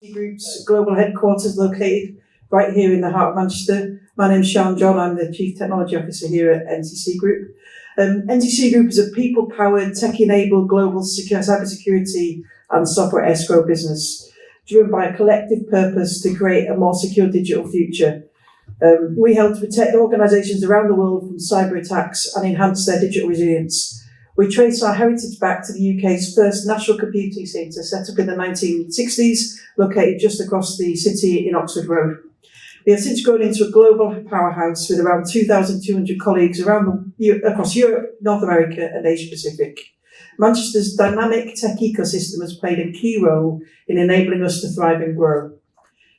Group's global headquarters located right here in the heart of Manchester. My name's Sian John, I'm the Chief Technology Officer here at NCC Group. NCC Group is a people-powered, tech-enabled global cybersecurity and software escrow business driven by a collective purpose to create a more secure digital future. We help to protect organisations around the world from cyber attacks and enhance their digital resilience. We trace our heritage back to the UK's first national computing centre, set up in the 1960s, located just across the city in Oxford Road. We have since grown into a global powerhouse with around 2,200 colleagues across Europe, North America and Asia Pacific. Manchester's dynamic tech ecosystem has played a key role in enabling us to thrive and grow.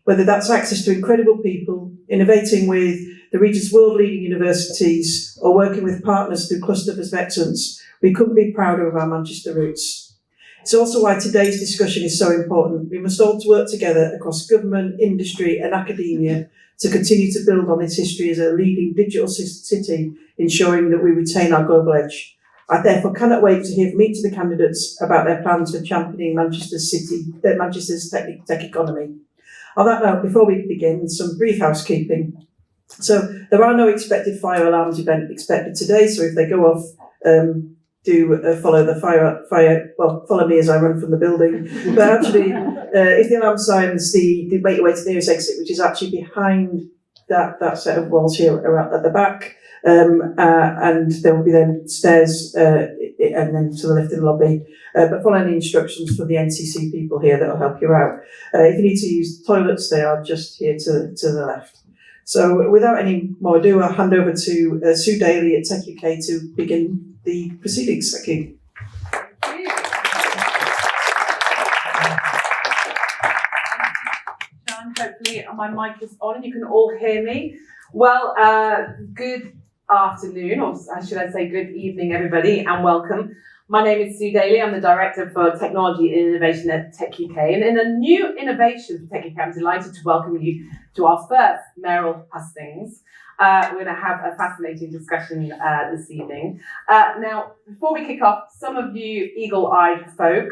Whether that's access to incredible people, innovating with the region's world-leading universities, or working with partners through clusters of excellence, we couldn't be prouder of our Manchester roots. It's also why today's discussion is so important. We must all work together across government, industry and academia to continue to build on its history as a leading digital city, ensuring that we retain our global edge. I therefore cannot wait to hear from each of the candidates about their plans for championing Manchester's tech economy. On that note, before we begin, some brief housekeeping. So there are no expected fire alarms expected today, so if they go off, follow the follow me as I run from the building. But actually, if the alarm sounds, make your way to the nearest exit, which is actually behind that set of walls here around at the back. And there will be then stairs and then to the left in the lobby. But follow the instructions from the NCC people here that will help you out. If you need to use the toilets, they are just here to the left. So without any more ado, I'll hand over to Sue Daly at techUK to begin the proceedings. Thank you. Sean, hopefully my mic is on and you can all hear me. Well, good afternoon, or should I say good evening, everybody, and welcome. My name is Sue Daly. I'm the Director for Technology and Innovation at techUK. And in a new innovation for techUK, I'm delighted to welcome you to our first Mayoral Hustings. We're going to have a fascinating discussion this evening. Now, before we kick off, some of you eagle-eyed folk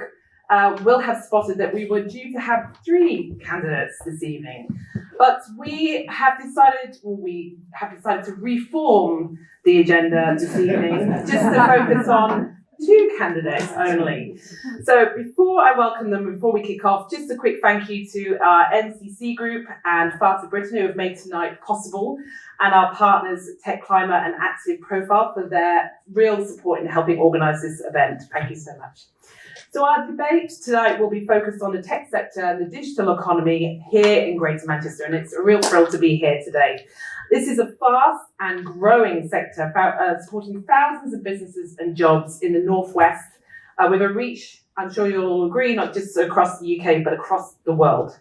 will have spotted that we were due to have 3 candidates this evening. But we have decided to reform the agenda this evening just to focus on 2 candidates only. So before I welcome them, before we kick off, just a quick thank you to our NCC Group and Farter Britain who have made tonight possible, and our partners Tech Climate and Active Profile for their real support in helping organise this event. Thank you so much. So our debate tonight will be focused on the tech sector and the digital economy here in Greater Manchester, and it's a real thrill to be here today. This is a fast and growing sector supporting thousands of businesses and jobs in the Northwest with a reach, I'm sure you'll all agree, not just across the UK, but across the world.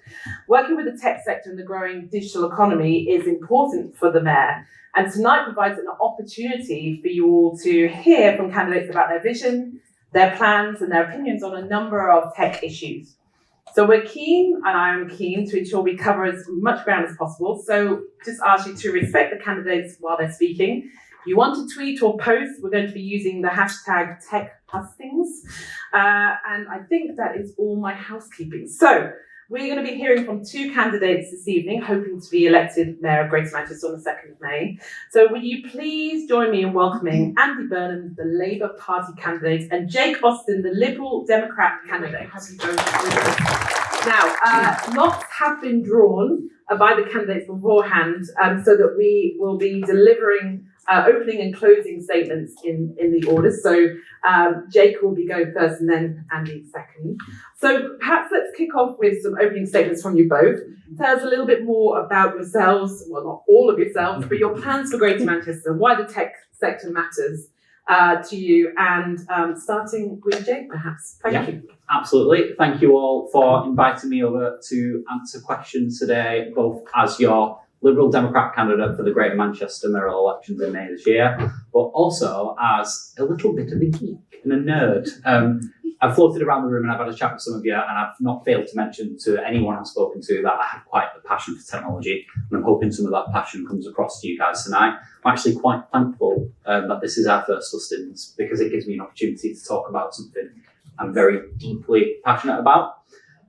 Working with the tech sector and the growing digital economy is important for the Mayor, and tonight provides an opportunity for you all to hear from candidates about their vision, their plans and their opinions on a number of tech issues. So we're keen, and I am keen, to ensure we cover as much ground as possible. So just ask you to respect the candidates while they're speaking. If you want to tweet or post, we're going to be using the hashtag #TechHustings. And I think that is all my housekeeping. So we're going to be hearing from 2 candidates this evening, hoping to be elected Mayor of Greater Manchester on the 2nd of May. So will you please join me in welcoming Andy Burnham, the Labour Party candidate, and Jake Austin, the Liberal Democrat candidate. Now, lots have been drawn by the candidates beforehand, so that we will be delivering opening and closing statements in the order. So Jake will be going first and then Andy second. So perhaps let's kick off with some opening statements from you both. Tell us a little bit more about yourselves, well, not all of yourselves, but your plans for Greater Manchester, why the tech sector matters to you, and starting with Jake, perhaps. Thank you. Absolutely. Thank you all for inviting me over to answer questions today, both as your Liberal Democrat candidate for the Greater Manchester mayoral elections in May this year, but also as a little bit of a geek and a nerd. I've floated around the room and I've had a chat with some of you, and I've not failed to mention to anyone I've spoken to that I have quite a passion for technology, and I'm hoping some of that passion comes across to you guys tonight. I'm actually quite thankful that this is our first hustings, because it gives me an opportunity to talk about something I'm very deeply passionate about.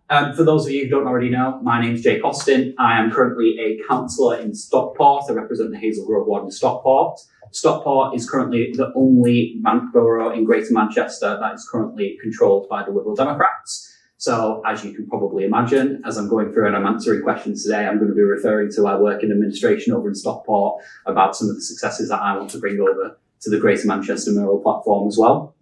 For those of you who don't already know, my name's Jake Austin. I am currently a councillor in Stockport. I represent the Hazel Grove ward in Stockport. Stockport is currently the only borough in Greater Manchester that is currently controlled by the Liberal Democrats. So, as you can probably imagine, as I'm going through and I'm answering questions today, I'm going to be referring to our work in administration over in Stockport about some of the successes that I want to bring over to the Greater Manchester Mayoral platform as well.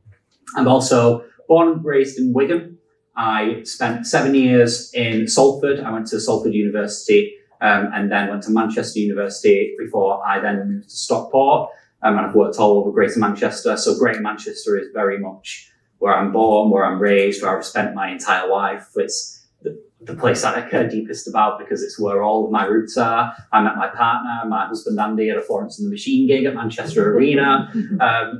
I'm also born and raised in Wigan. I spent 7 years in Salford. I went to Salford University and then went to Manchester University before I then moved to Stockport. And I've worked all over Greater Manchester. So Greater Manchester is very much where I'm born, where I'm raised, where I've spent my entire life. It's the place that I care deepest about because it's where all of my roots are. I met my partner, my husband Andy, at a Florence and the Machine gig at Manchester Arena.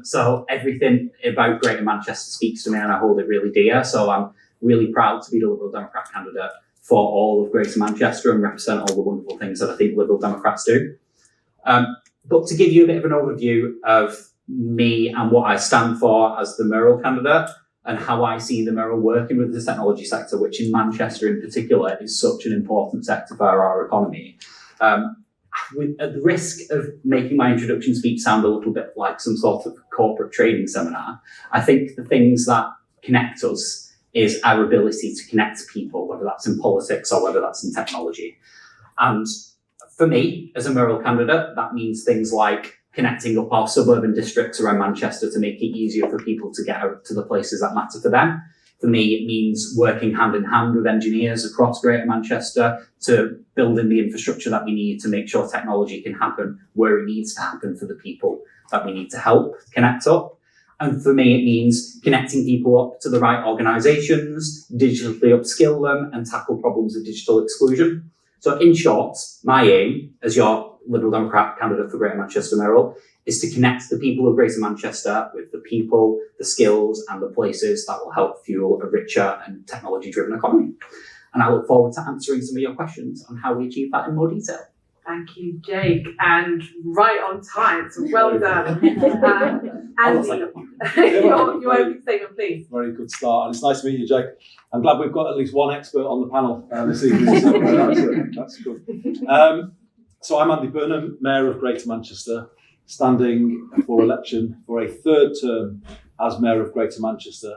So everything about Greater Manchester speaks to me and I hold it really dear. So I'm really proud to be the Liberal Democrat candidate for all of Greater Manchester and represent all the wonderful things that I think Liberal Democrats do. But to give you a bit of an overview of me and what I stand for as the mayoral candidate and how I see the mayoral working with the technology sector, which in Manchester in particular is such an important sector for our economy. At the risk of making my introduction speech sound a little bit like some sort of corporate training seminar, I think the things that connect us is our ability to connect people, whether that's in politics or whether that's in technology. And for me, as a mayoral candidate, that means things like connecting up our suburban districts around Manchester to make it easier for people to get out to the places that matter for them. For me, it means working hand in hand with engineers across Greater Manchester to build in the infrastructure that we need to make sure technology can happen where it needs to happen for the people that we need to help connect up. And for me, it means connecting people up to the right organisations, digitally upskill them and tackle problems of digital exclusion. So in short, my aim as your Liberal Democrat candidate for Greater Manchester Mayoral is to connect the people of Greater Manchester with the people, the skills and the places that will help fuel a richer and technology-driven economy. And I look forward to answering some of your questions on how we achieve that in more detail. Thank you, Jake, and right on time, so well done. Andy, your opening statement, please. Very good start, and it's nice to meet you, Jake. I'm glad we've got at least one expert on the panel this evening, so that's good. So I'm Andy Burnham, Mayor of Greater Manchester, standing for election for a third term as Mayor of Greater Manchester.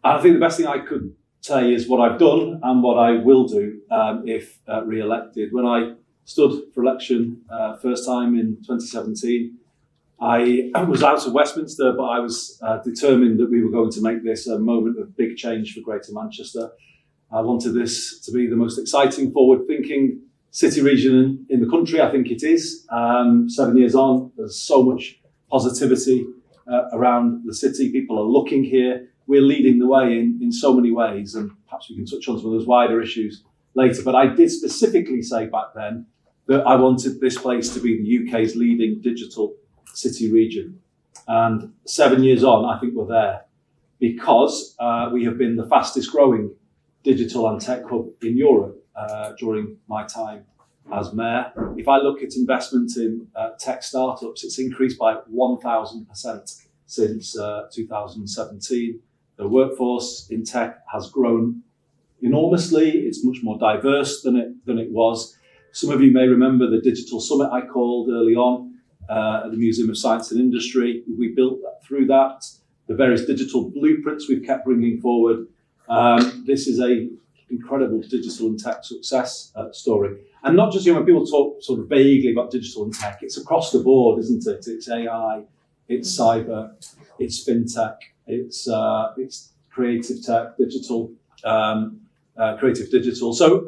And I think the best thing I could say is what I've done and what I will do if re-elected. When I stood for election first time in 2017, I was out of Westminster, but I was determined that we were going to make this a moment of big change for Greater Manchester. I wanted this to be the most exciting, forward-thinking city region in the country. I think it is. 7 years on, there's so much positivity around the city. People are looking here. We're leading the way in so many ways, and perhaps we can touch on some of those wider issues later. But I did specifically say back then that I wanted this place to be the UK's leading digital city region. And 7 years on, I think we're there because we have been the fastest growing digital and tech hub in Europe during my time as mayor. If I look at investment in tech startups, it's increased by 1,000% since 2017. The workforce in tech has grown enormously. It's much more diverse than it was. Some of you may remember the digital summit I called early on at the Museum of Science and Industry. We built that through that. The various digital blueprints we've kept bringing forward. This is a incredible digital and tech success story. And not just, when people talk sort of vaguely about digital and tech, it's across the board, isn't it? It's AI, it's cyber, it's fintech, it's creative tech, digital, creative digital. So,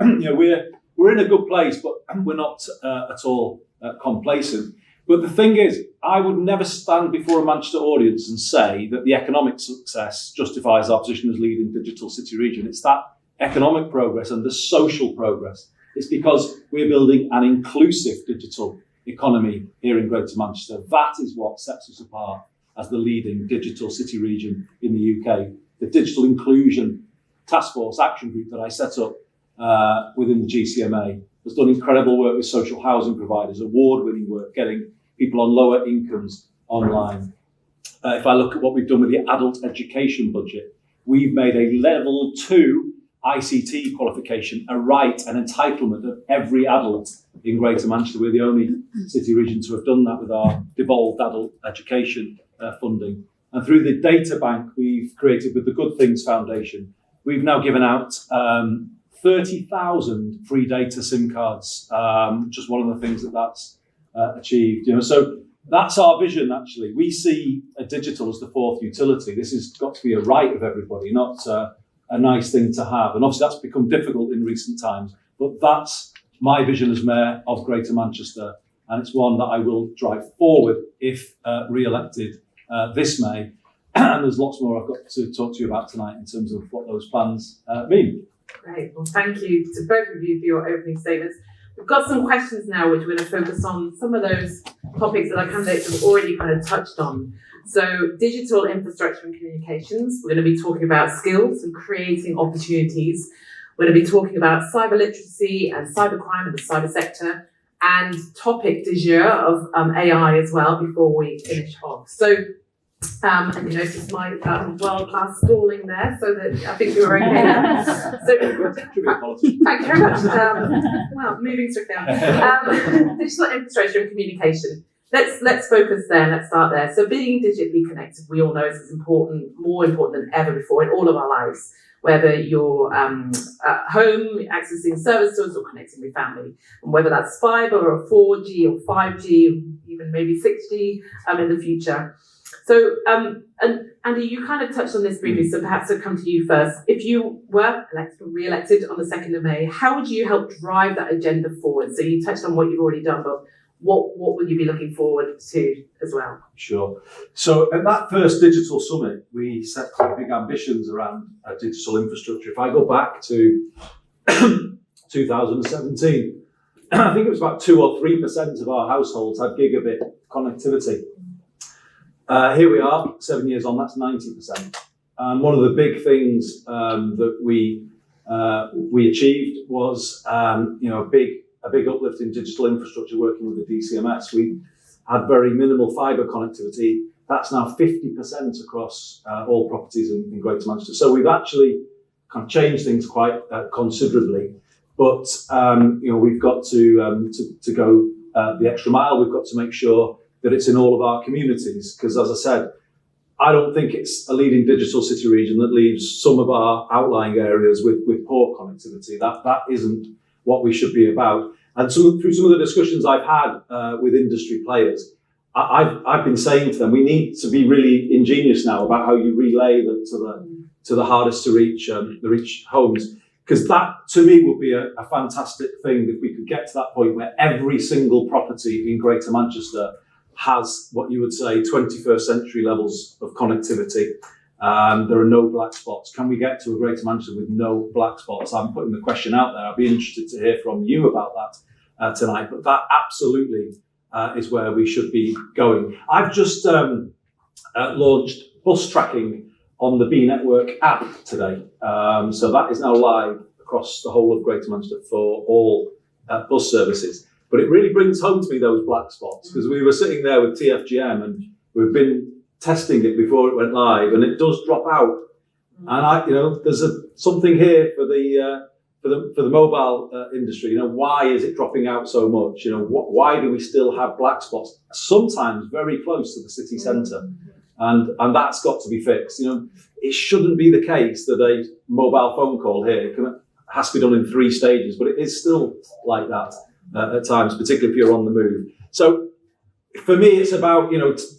we're in a good place, but we're not at all complacent. But the thing is, I would never stand before a Manchester audience and say that the economic success justifies our position as leading digital city region. It's that economic progress and the social progress. It's because we're building an inclusive digital economy here in Greater Manchester. That is what sets us apart as the leading digital city region in the UK. The Digital Inclusion Task Force Action Group that I set up within the GCMA has done incredible work with social housing providers, award-winning work, getting people on lower incomes online. If I look at what we've done with the adult education budget, we've made a level 2 ICT qualification a right, an entitlement of every adult in Greater Manchester. We're the only city region to have done that with our devolved adult education funding. And through the data bank we've created with the Good Things Foundation, we've now given out 30,000 free data SIM cards, just one of the things that's achieved. So that's our vision, actually. We see digital as the fourth utility. This has got to be a right of everybody, not a nice thing to have. And obviously that's become difficult in recent times, but that's my vision as Mayor of Greater Manchester, and it's one that I will drive forward if re-elected this May. And there's lots more I've got to talk to you about tonight in terms of what those plans mean. Great. Well, thank you to both of you for your opening statements. We've got some questions now which we're going to focus on some of those topics that our candidates have already kind of touched on. So digital infrastructure and communications, we're going to be talking about skills and creating opportunities. We're going to be talking about cyber literacy and cybercrime in the cyber sector, and topic du jour of AI as well before we finish off. So, and you notice my world-class stalling there, so that I think we were okay there. So, thank you very much. Well, moving straight down. Digital infrastructure and communication. Let's focus there. Let's start there. So, being digitally connected, we all know is important, more important than ever before in all of our lives. Whether you're at home, accessing services, or connecting with family, and whether that's fibre or 4G or 5G, even maybe 6G in the future. So, and Andy, you kind of touched on this briefly, so perhaps I'll come to you first. If you were re-elected on the 2nd of May, how would you help drive that agenda forward? So you touched on what you've already done, but what will you be looking forward to as well? Sure. So at that first digital summit, we set quite big ambitions around digital infrastructure. If I go back to 2017, I think it was about 2 or 3% of our households had gigabit connectivity. Here we are, 7 years on, that's 90%. And one of the big things that we achieved was a big uplift in digital infrastructure working with the DCMS. We had very minimal fibre connectivity. That's now 50% across all properties in Greater Manchester. So we've actually kind of changed things quite considerably. But we've got to go the extra mile. We've got to make sure that it's in all of our communities. Because as I said, I don't think it's a leading digital city region that leaves some of our outlying areas with poor connectivity. That isn't what we should be about. And through some of the discussions I've had with industry players, I've been saying to them, we need to be really ingenious now about how you relay them to the hardest to reach homes. Because that, to me, would be a fantastic thing if we could get to that point where every single property in Greater Manchester has what you would say 21st century levels of connectivity. There are no black spots. Can we get to a Greater Manchester with no black spots? I'm putting the question out there. I'd be interested to hear from you about that tonight. But that absolutely is where we should be going. I've just launched bus tracking on the B Network app today. So that is now live across the whole of Greater Manchester for all bus services. But it really brings home to me those black spots, because we were sitting there with TFGM and we've been testing it before it went live, and it does drop out. And there's something here for the mobile industry. Why is it dropping out so much? Why do we still have black spots? Sometimes very close to the city centre, and that's got to be fixed. It shouldn't be the case that a mobile phone call here has to be done in 3 stages, but it is still like that at times, particularly if you're on the move. So for me, it's about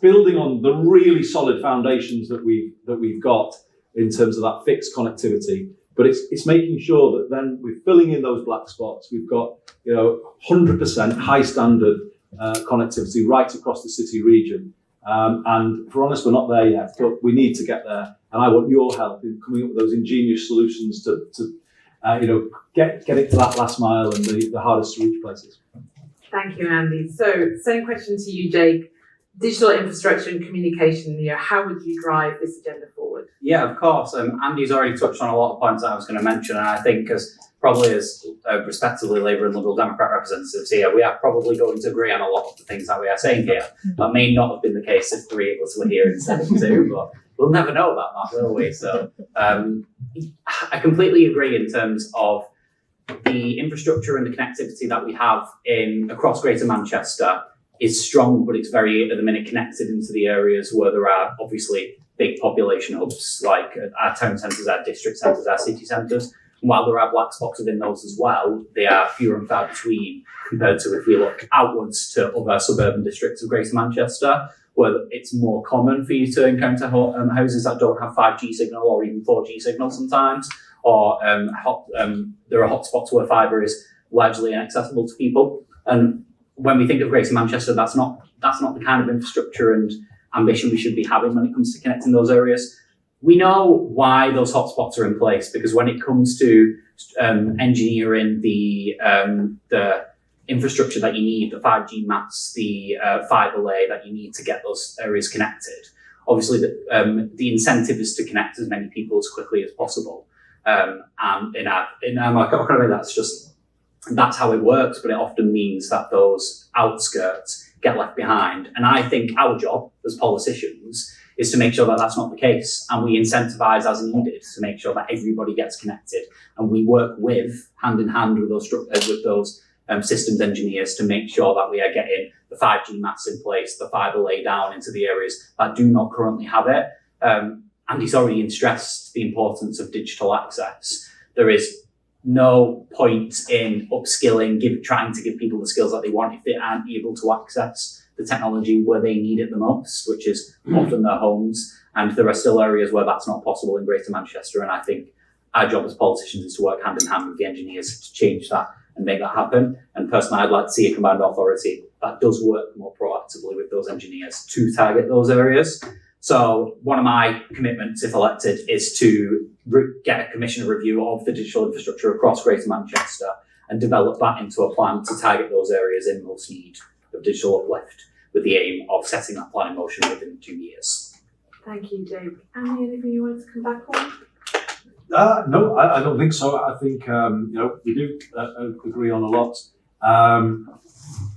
building on the really solid foundations that we've got in terms of that fixed connectivity. But it's making sure that then we're filling in those black spots. We've got 100% high standard connectivity right across the city region. And for honest, we're not there yet, but we need to get there. And I want your help in coming up with those ingenious solutions to get it to that last mile and the hardest to reach places. Thank you, Andy. So, same question to you, Jake. Digital infrastructure and communication, how would you drive this agenda forward? Yeah, of course. Andy's already touched on a lot of points that I was going to mention, and I think as respectively Labour and Liberal Democrat representatives here, we are probably going to agree on a lot of the things that we are saying here. That may not have been the case if 3 of us were here instead of 2, but we'll never know about that, will we? So I completely agree in terms of the infrastructure and the connectivity that we have across Greater Manchester is strong, but it's very, at the minute, connected into the areas where there are obviously big population hubs, like our town centres, our district centres, our city centres. And while there are black spots within those as well, they are fewer and far between compared to if we look outwards to other suburban districts of Greater Manchester, where it's more common for you to encounter houses that don't have 5G signal or even 4G signal sometimes, or there are hotspots where fibre is largely inaccessible to people. And when we think of Greater Manchester, that's not the kind of infrastructure and ambition we should be having when it comes to connecting those areas. We know why those hotspots are in place, because when it comes to engineering the infrastructure that you need, the 5G mats, the fibre lay that you need to get those areas connected, obviously the incentive is to connect as many people as quickly as possible. And in our market economy, that's how it works, but it often means that those outskirts get left behind. And I think our job as politicians is to make sure that that's not the case, and we incentivise as needed to make sure that everybody gets connected, and we work hand in hand with those systems engineers to make sure that we are getting the 5G mats in place, the fibre lay down into the areas that do not currently have it. And he's already stressed the importance of digital access. There is no point in upskilling, trying to give people the skills that they want if they aren't able to access the technology where they need it the most, which is often their homes. And there are still areas where that's not possible in Greater Manchester. And I think our job as politicians is to work hand in hand with the engineers to change that and make that happen. And personally, I'd like to see a combined authority that does work more proactively with those engineers to target those areas. So one of my commitments, if elected, is to get a commission review of the digital infrastructure across Greater Manchester and develop that into a plan to target those areas in most need of digital uplift, with the aim of setting that plan in motion within 2 years. Thank you, Jake. Andy, anything you wanted to come back on? No, I don't think so. I think we do agree on a lot.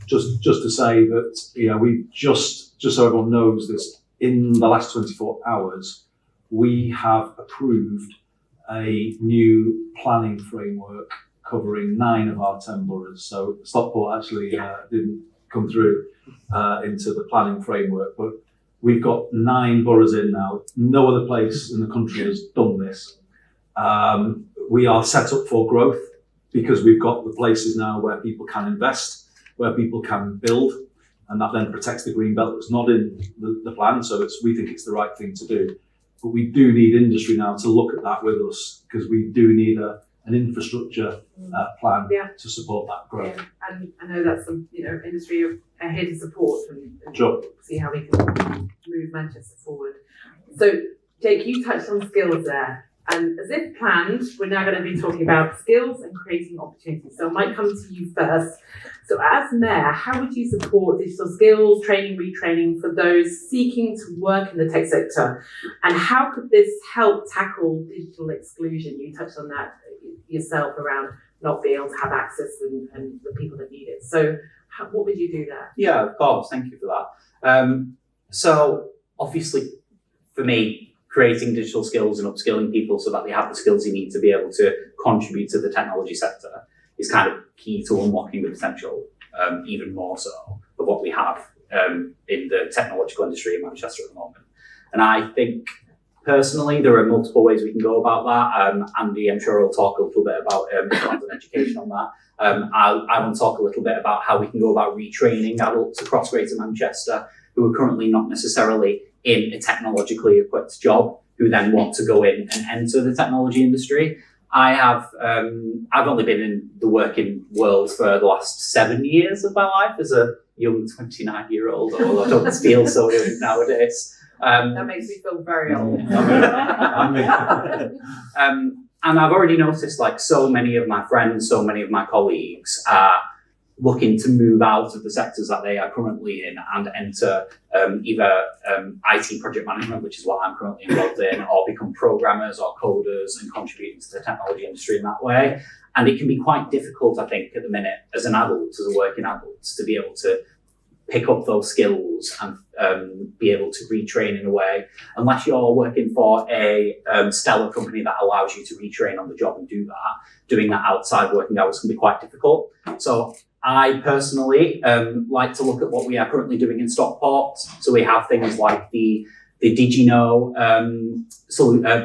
Just to say that we just so everyone knows this, in the last 24 hours, we have approved a new planning framework covering 9 of our 10 boroughs. So Stockport actually didn't come through into the planning framework, but we've got 9 boroughs in now. No other place in the country has done this. We are set up for growth because we've got the places now where people can invest, where people can build, and that then protects the green belt that's not in the plan. So we think it's the right thing to do. But we do need industry now to look at that with us, because we do need an infrastructure plan to support that growth. Yeah. And I know that's some industry are here to support and Sure. see how we can move Manchester forward. So Jake, you touched on skills there. And as if planned, we're now going to be talking about skills and creating opportunities. So I might come to you first. So as Mayor, how would you support digital skills, training, retraining for those seeking to work in the tech sector? And how could this help tackle digital exclusion? You touched on that yourself around not being able to have access and the people that need it. So what would you do there? Yeah, of course. Thank you for that. So obviously, for me, creating digital skills and upskilling people so that they have the skills they need to be able to contribute to the technology sector is kind of key to unlocking the potential, even more so, of what we have in the technological industry in Manchester at the moment. And I think, personally, there are multiple ways we can go about that. Andy, I'm sure, will talk a little bit about plans and education on that. I want to talk a little bit about how we can go about retraining adults across Greater Manchester who are currently not necessarily in a technologically equipped job, who then want to go in and enter the technology industry. I've only been in the working world for the last 7 years of my life as a young 29-year-old, although I don't feel so young nowadays. That makes me feel very old. And I've already noticed, like, so many of my friends, so many of my colleagues are looking to move out of the sectors that they are currently in and enter either IT project management, which is what I'm currently involved in, or become programmers or coders and contribute to the technology industry in that way. And it can be quite difficult, I think, at the minute as an adult, as a working adult, to be able to pick up those skills and be able to retrain in a way, unless you're working for a stellar company that allows you to retrain on the job and do that, doing that outside working hours can be quite difficult. So I personally like to look at what we are currently doing in Stockport. So we have things like the Did You Know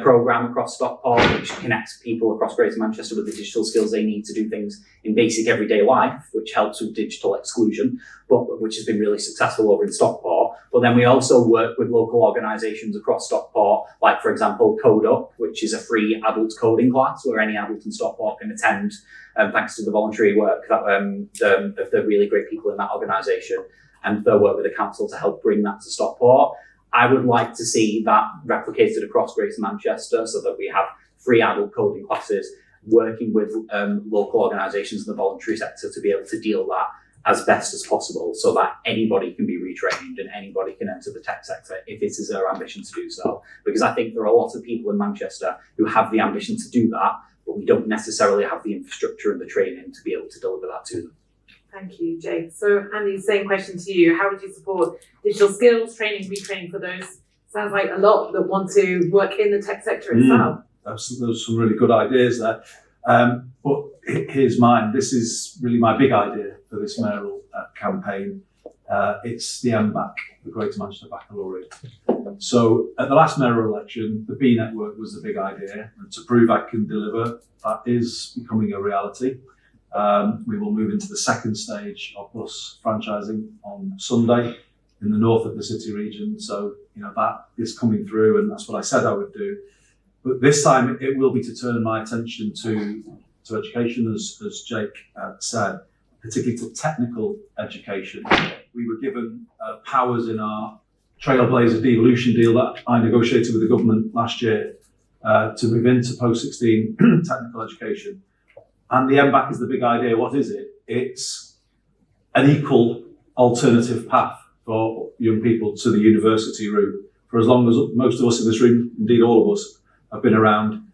program across Stockport, which connects people across Greater Manchester with the digital skills they need to do things in basic everyday life, which helps with digital exclusion, but which has been really successful over in Stockport. But then we also work with local organisations across Stockport, like, for example, Code Up, which is a free adult coding class where any adult in Stockport can attend, thanks to the voluntary work that of the really great people in that organisation and their work with the council to help bring that to Stockport. I would like to see that replicated across Greater Manchester so that we have free adult coding classes, working with local organisations in the voluntary sector to be able to deal that as best as possible so that anybody can be retrained and anybody can enter the tech sector if it is their ambition to do so. Because I think there are a lot of people in Manchester who have the ambition to do that, but we don't necessarily have the infrastructure and the training to be able to deliver that to them. Thank you, Jake. So, Andy, same question to you. How would you support digital skills, training, retraining for those? Sounds like a lot that want to work in the tech sector itself. There's some really good ideas there. But here's mine. This is really my big idea for this mayoral campaign. It's the MBAC, the Greater Manchester Baccalaureate. So at the last mayoral election, the B network was the big idea. And to prove I can deliver, that is becoming a reality. We will move into the second stage of bus franchising on Sunday in the north of the city region. So, that is coming through, and that's what I said I would do. But this time it will be to turn my attention to education, as Jake said, particularly to technical education. We were given powers in our Trailblazer devolution deal that I negotiated with the government last year to move into post-16 technical education. And the MBAC is the big idea. What is it? It's an equal alternative path for young people to the university route. For as long as most of us in this room, indeed all of us, have been around,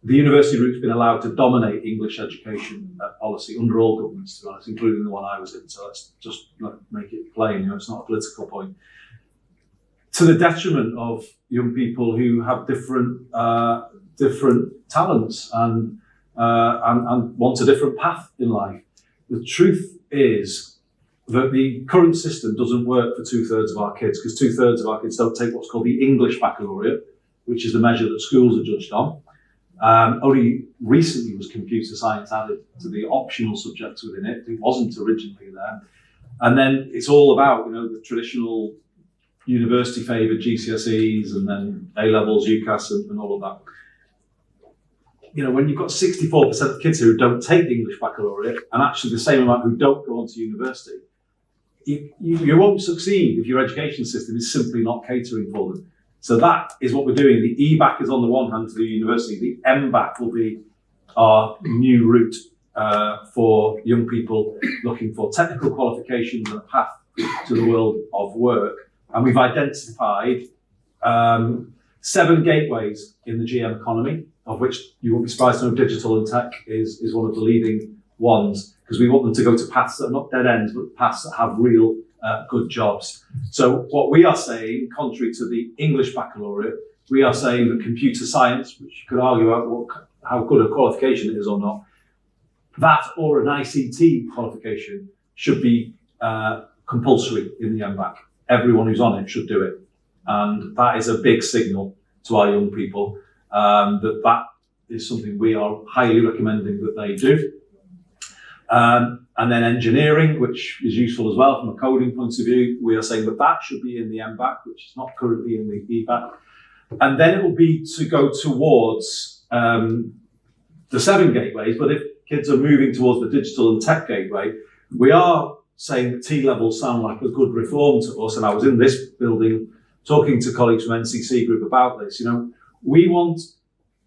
the university route's been allowed to dominate English education policy under all governments, to be honest, including the one I was in. So let's just make it plain. It's not a political point. To the detriment of young people who have different talents and want a different path in life. The truth is that the current system doesn't work for 2/3 of our kids, because 2/3 of our kids don't take what's called the English baccalaureate, which is the measure that schools are judged on. Only recently was computer science added to the optional subjects within it. It wasn't originally there. And then it's all about, the traditional university favoured GCSEs and then A-levels, UCAS and all of that. When you've got 64% of kids who don't take the English baccalaureate and actually the same amount who don't go on to university, you won't succeed if your education system is simply not catering for them. So that is what we're doing. The EBAC is on the one hand to the university. The MBAC will be our new route for young people looking for technical qualifications and a path to the world of work. And we've identified 7 gateways in the GM economy, of which you won't be surprised to know digital and tech is one of the leading ones, because we want them to go to paths that are not dead ends, but paths that have real good jobs. So what we are saying, contrary to the English baccalaureate, we are saying that computer science, which you could argue about how good a qualification it is or not, that or an ICT qualification should be compulsory in the MBAC. Everyone who's on it should do it. And that is a big signal to our young people that is something we are highly recommending that they do. And then engineering, which is useful as well from a coding point of view, we are saying that should be in the MBAC, which is not currently in the EBAC. And then it will be to go towards the 7 gateways, but if kids are moving towards the digital and tech gateway, we are saying that T-levels sound like a good reform to us, and I was in this building talking to colleagues from NCC Group about this. We want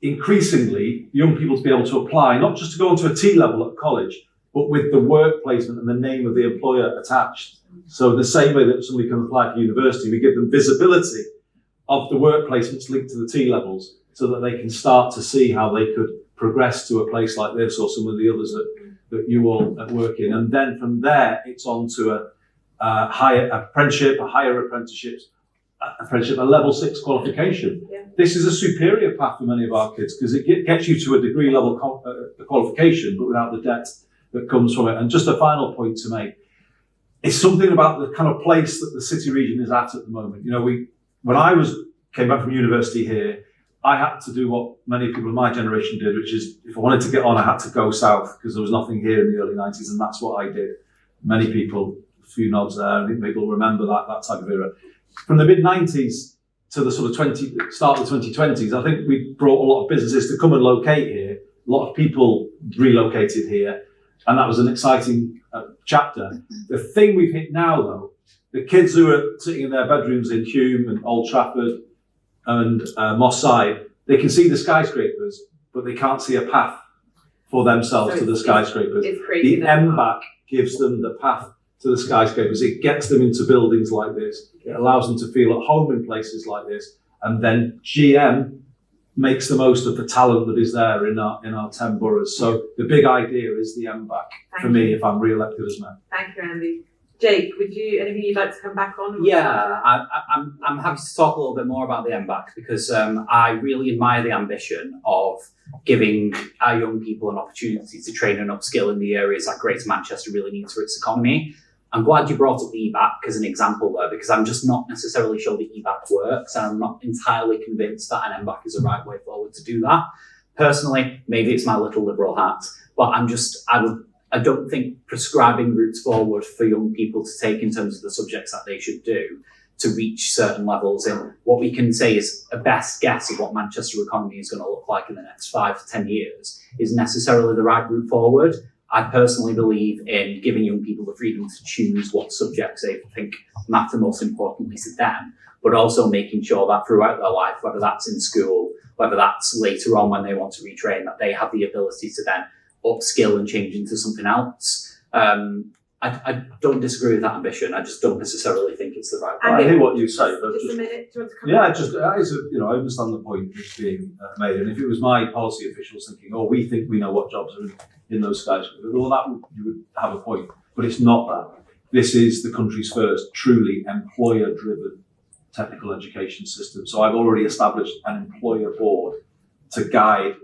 increasingly young people to be able to apply, not just to go onto a T-level at college, but with the work placement and the name of the employer attached. So in the same way that somebody can apply for university, we give them visibility of the work placements linked to the T-levels so that they can start to see how they could progress to a place like this or some of the others that you all work in. And then from there, it's on to higher apprenticeship, a level 6 qualification. Yeah. This is a superior path for many of our kids because it gets you to a degree level qualification, but without the debt that comes from it. And just a final point to make, it's something about the kind of place that the city region is at the moment. You know, when I came back from university here, I had to do what many people in my generation did, which is if I wanted to get on, I had to go south because there was nothing here in the early 90s, and that's what I did. Many people, a few nods there, I think people remember that type of era. From the mid-90s to the sort of start of the 2020s, I think we brought a lot of businesses to come and locate here. A lot of people relocated here, and that was an exciting chapter. The thing we've hit now, though, the kids who are sitting in their bedrooms in Hume and Old Trafford and Moss Side, they can see the skyscrapers, but they can't see a path for themselves to the skyscrapers. The MBAC gives them the path to the skyscrapers. It gets them into buildings like this. It allows them to feel at home in places like this. And then GM makes the most of the talent that is there in our 10 boroughs. So the big idea is the MBAC for me if I'm re-elected as mayor. Thank you, Andy. Jake, anything you'd like to come back on? Yeah, I'm happy to talk a little bit more about the MBAC because I really admire the ambition of giving our young people an opportunity to train and upskill in the areas that Greater Manchester really needs for its economy. I'm glad you brought up the EBAC as an example there because I'm just not necessarily sure the EBAC works and I'm not entirely convinced that an MBAC is the right way forward to do that. Personally, maybe it's my little liberal hat, but I don't think prescribing routes forward for young people to take in terms of the subjects that they should do to reach certain levels in what we can say is a best guess of what Manchester economy is going to look like in the next 5 to 10 years is necessarily the right route forward. I personally believe in giving young people the freedom to choose what subjects they think matter most importantly to them, but also making sure that throughout their life, whether that's in school, whether that's later on when they want to retrain, that they have the ability to then upskill and change into something else. I don't disagree with that ambition. I just don't necessarily think it's the right way. I hear what you say, but just a minute. Do you want to come I understand the point that's being made. And if it was my policy officials thinking, we think we know what jobs are in those skyscrapers, you would have a point. But it's not that. This is the country's first truly employer-driven technical education system. So I've already established an employer board to guide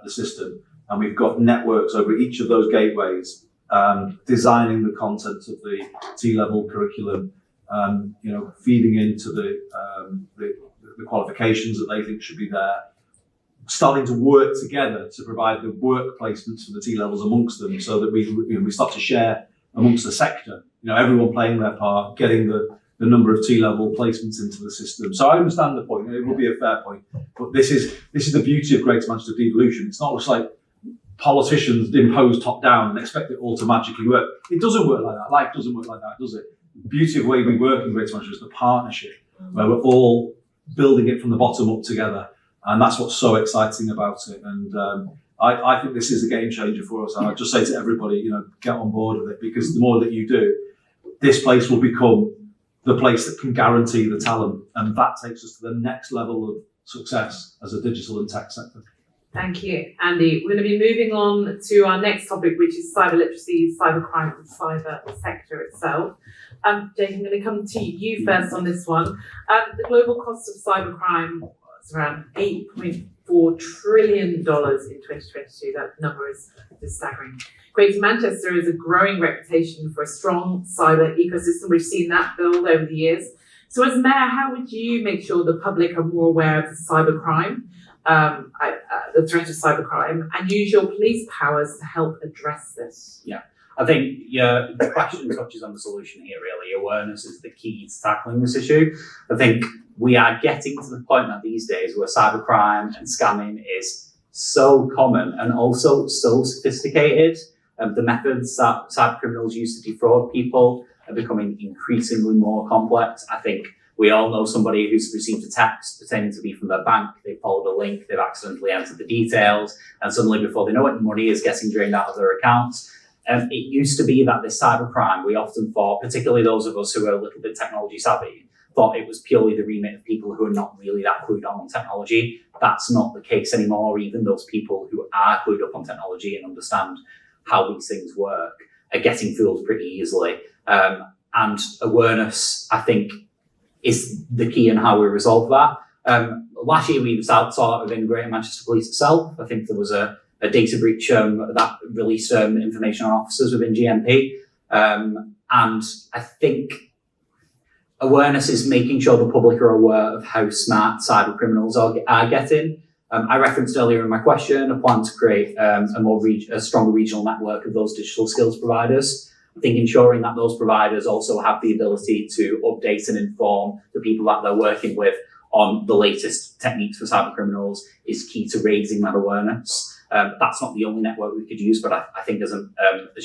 the system. And we've got networks over each of those gateways, designing the content of the T-level curriculum, feeding into the qualifications that they think should be there, starting to work together to provide the work placements for the T-levels amongst them so that we start to share amongst the sector, everyone playing their part, getting the number of T-level placements into the system. So I understand the point, it would be a fair point, but this is the beauty of Greater Manchester devolution. It's not just like politicians impose top down and expect it all to magically work. It doesn't work like that. Life doesn't work like that, does it? The beauty of the way we work in Greater Manchester is the partnership, where we're all building it from the bottom up together. And that's what's so exciting about it. And I think this is a game changer for us. And I just say to everybody, get on board with it, because the more that you do, this place will become the place that can guarantee the talent. And that takes us to the next level of success as a digital and tech sector. Thank you, Andy. We're going to be moving on to our next topic, which is cyber literacy, cybercrime, and cyber sector itself. Jake, I'm going to come to you first on this one. The global cost of cybercrime was around $8.4 trillion in 2022. That number is staggering. Greater Manchester has a growing reputation for a strong cyber ecosystem. We've seen that build over the years. So as mayor, how would you make sure the public are more aware of the cybercrime, the threat of cybercrime, and use your police powers to help address this? Yeah, I think the question touches on the solution here, really. Awareness is the key to tackling this issue. I think we are getting to the point that these days where cybercrime and scamming is so common and also so sophisticated. The methods that cyber criminals use to defraud people are becoming increasingly more complex. I think we all know somebody who's received a text pretending to be from their bank. They've followed a link, they've accidentally entered the details, and suddenly before they know it, money is getting drained out of their accounts. It used to be that this cybercrime, we often thought, particularly those of us who are a little bit technology savvy, thought it was purely the remit of people who are not really that clued on technology. That's not the case anymore. Even those people who are clued up on technology and understand how these things work are getting fooled pretty easily. And awareness, I think, is the key in how we resolve that. Last year, we sort out within Greater Manchester Police itself. I think there was a data breach that released information on officers within GMP. And I think awareness is making sure the public are aware of how smart cyber criminals are getting. I referenced earlier in my question a plan to create a stronger regional network of those digital skills providers. I think ensuring that those providers also have the ability to update and inform the people that they're working with on the latest techniques for cyber criminals is key to raising that awareness. That's not the only network we could use, but I think as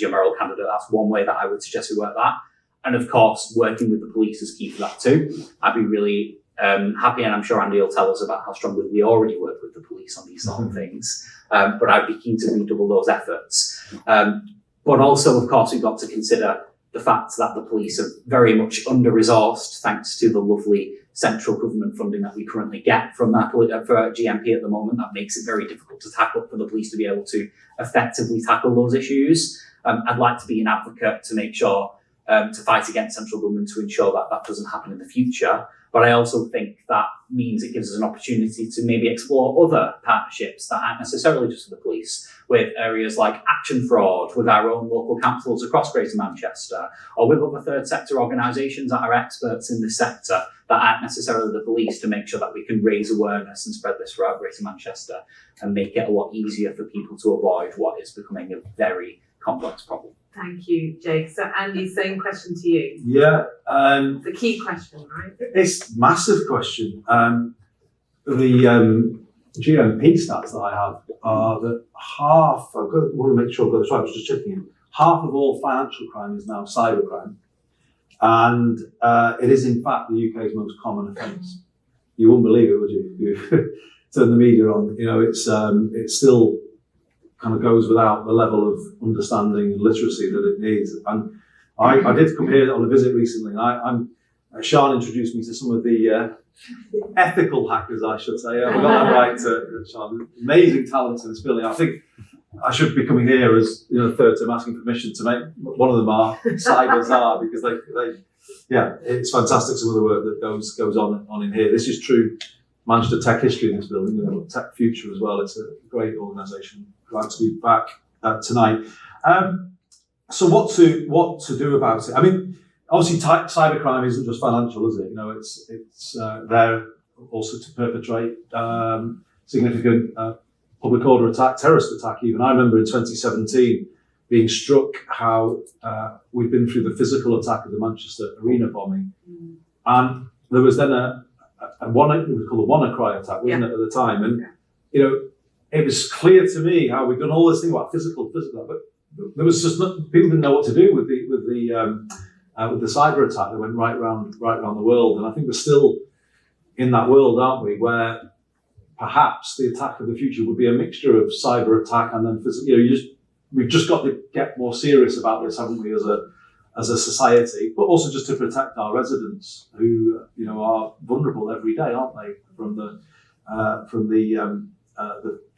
your mayoral candidate, that's one way that I would suggest we work that. And of course, working with the police is key for that too. I'd be really happy, and I'm sure Andy will tell us about how strongly we already work with the police on these sort of things. But I'd be keen to redouble those efforts. But also, of course, we've got to consider the fact that the police are very much under-resourced thanks to the lovely central government funding that we currently get from that for GMP at the moment. That makes it very difficult to tackle for the police to be able to effectively tackle those issues. I'd like to be an advocate to make sure to fight against central government to ensure that that doesn't happen in the future. But I also think that means it gives us an opportunity to maybe explore other partnerships that aren't necessarily just for the police, with areas like action fraud, with our own local councils across Greater Manchester, or with other third sector organisations that are experts in this sector that aren't necessarily the police, to make sure that we can raise awareness and spread this throughout Greater Manchester and make it a lot easier for people to avoid what is becoming a very complex problem. Thank you, Jake. So Andy, same question to you. Yeah. The key question, right? It's a massive question. The GMP stats that I have are that half, I want to make sure I've got this right, I was just checking in, half of all financial crime is now cybercrime. And it is in fact the UK's most common offence. You wouldn't believe it, would you? You turn the media on, it's still kind of goes without the level of understanding and literacy that it needs. And I did come here on a visit recently, and Sean introduced me to some of the ethical hackers, I should say. I got that right, Sean. Amazing talent in this building. I think I should be coming here as third term asking permission to make one of them our cyber czar, because it's fantastic some of the work that goes on in here. This is true Manchester tech history in this building, tech future as well. It's a great organisation. Glad to be back tonight. So what to do about it? I mean, obviously cybercrime isn't just financial, is it? It's there also to perpetrate significant public order attack, terrorist attack even. I remember in 2017 being struck how we'd been through the physical attack of the Manchester Arena bombing. And there was then it was called a WannaCry attack, wasn't it, at the time? And, it was clear to me how we'd done all this thing about physical, but there was just people didn't know what to do with the cyber attack that went right around the world. And I think we're still in that world, aren't we, where perhaps the attack of the future would be a mixture of cyber attack and then physical. We've just got to get more serious about this, haven't we, as a society, but also just to protect our residents who are vulnerable every day, aren't they, from the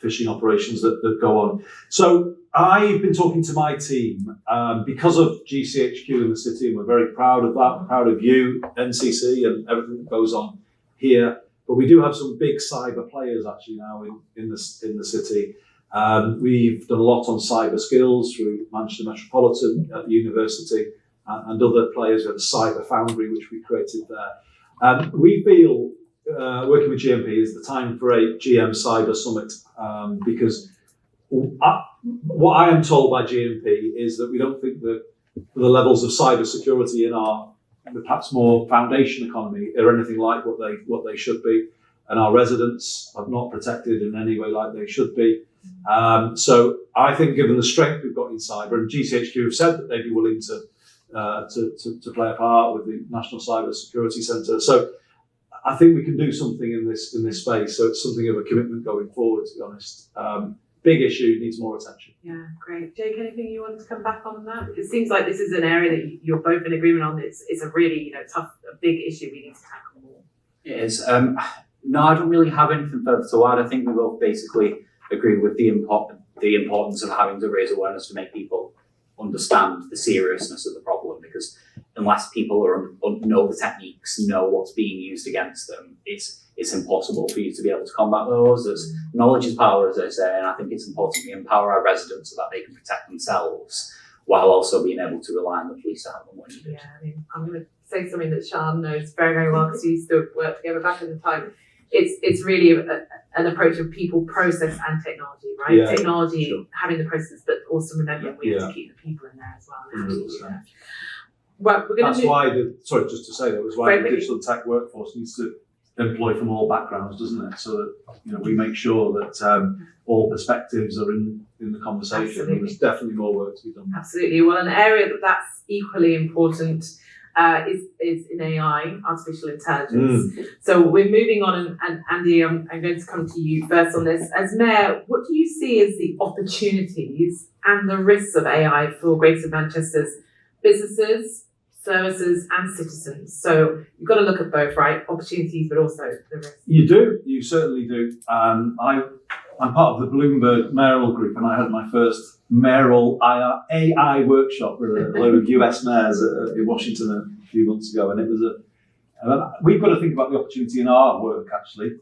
phishing operations that go on. So I've been talking to my team because of GCHQ in the city, and we're very proud of that, proud of you, NCC, and everything that goes on here. But we do have some big cyber players actually now in the city. We've done a lot on cyber skills through Manchester Metropolitan at the university and other players. We have a cyber foundry which we created there. We feel working with GMP is the time for a GM Cyber Summit because what I am told by GMP is that we don't think that the levels of cyber security in our perhaps more foundation economy are anything like what they should be, and our residents are not protected in any way like they should be. So I think given the strength we've got in cyber, and GCHQ have said that they'd be willing to play a part with the National Cyber Security Centre. So I think we can do something in this space. So it's something of a commitment going forward, to be honest. Big issue, needs more attention. Yeah, great. Jake, anything you wanted to come back on that? It seems like this is an area that you're both in agreement on. It's a really tough, a big issue we need to tackle more. It is. No, I don't really have anything further to add. I think we both basically agree with the importance of having to raise awareness to make people understand the seriousness of the problem, because unless people know the techniques, know what's being used against them, it's impossible for you to be able to combat those. As knowledge is power, as they say, and I think it's important we empower our residents so that they can protect themselves while also being able to rely on the police to help them when needed. Yeah, I mean, I'm going to say something that Sian knows very, very well because we used to work together back in the time. It's really an approach of people, process, and technology, right? Yeah, technology sure. having the process, but also remembering we have to keep the people in there as well. And how to do 100%. that. Well, we're going That's to why just to say that was why Very the quickly. digital tech workforce needs to employ from all backgrounds, doesn't it? So that we make sure that all perspectives are in the conversation. Absolutely. And there's definitely more work to be done. Absolutely. Well, an area that's equally important is in AI, artificial intelligence. So we're moving on, and Andy, I'm going to come to you first on this. As Mayor, what do you see as the opportunities and the risks of AI for Greater Manchester's businesses, services, and citizens? So you've got to look at both, right? Opportunities, but also the risks. You do, you certainly do. I'm part of the Bloomberg Mayoral group, and I had my first Mayoral AI workshop with a load of US mayors in Washington a few months ago, and it was we've got to think about the opportunity in our work actually,